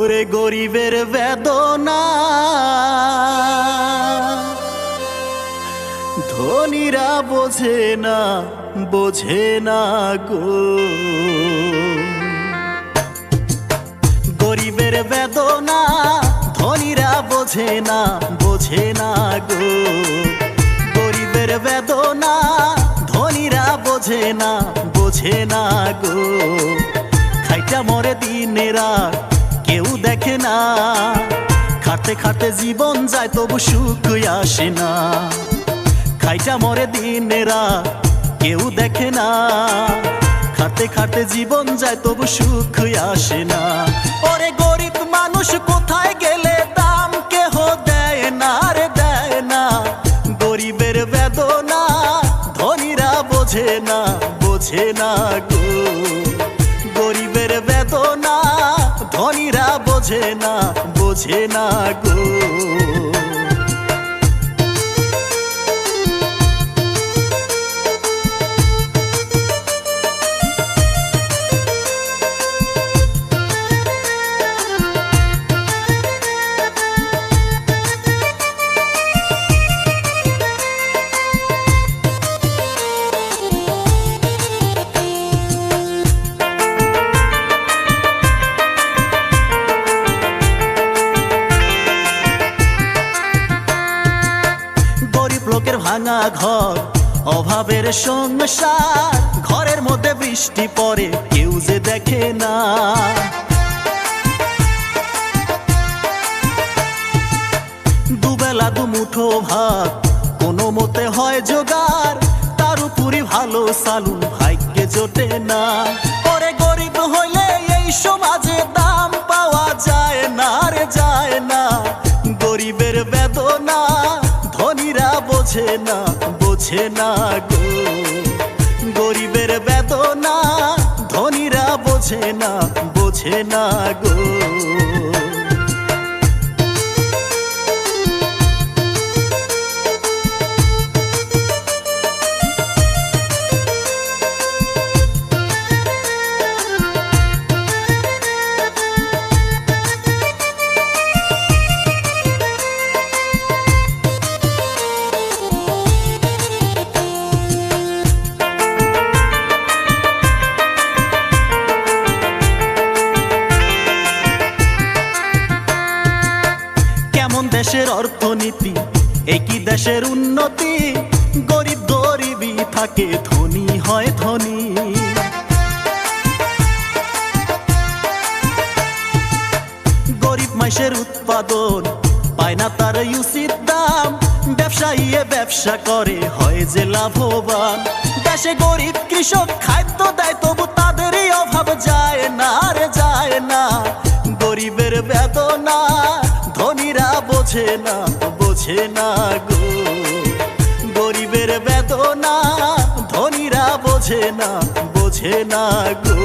ওরে গরিবের বেদনা ধনীরা বোঝে না, বোঝে না গো। গরিবের বেদনা ধনীরা বোঝে না, বোঝে না গো। গরিবের বেদনা ধনীরা বোঝে না, বোঝে না গো। খাইটা মরে দিনেরা কেউ দেখে না, খাটতে খাটতে জীবন যায় তবু সুখ আসে না। খাইটা মরে দিনেরা কেউ দেখে না, খাটতে খাটতে জীবন যায় তবু সুখ আসে না। ওরে গরিব মানুষ কোথায় গেলে দাম কেহ দেয় না রে, দেয় না। গরিবের বেদনা ধনীরা বোঝে না, বোঝে না গো। গরিবের বেদনা ধনীরা বোঝে না, বোঝে না গো। লোকের ভাঙা ঘর, অভাবের সংসার, ঘরের মধ্যে বৃষ্টি পড়ে কেউ যে দেখে না। দুবেলা দুমুঠো ভাত কোনো মতে হয় জোগাড়, তার উপরই ভালো সালুন ভাগ্যে জোটে না। ওরে গরিব হইলে এই সমাজে দাম পাওয়া যায় না রে, যায় না। গরিবের বেদনা ধনীরা বোঝে না, বোঝে না গো। গরিবের বেদনা ধনীরা বোঝে না, বোঝে না গো। দেশের অর্থনীতি একই দেশের উন্নতি, গরিব গরিবই থাকে, ধনী হয় ধনী। গরিব মাইসের উৎপাদন পায় না তার উচিত দাম, ব্যবসায়ী ব্যবসা করে হয় যে লাভবান। দেশে গরিব কৃষক খাদ্য দেয় তবু তাদেরই অভাব যায় না রে, যায় না। গরিবের বেদনা ধনীরা বোঝে না, বোঝে না গো। গরিবের বেদনা ধনীরা বোঝে না, বোঝে না গো।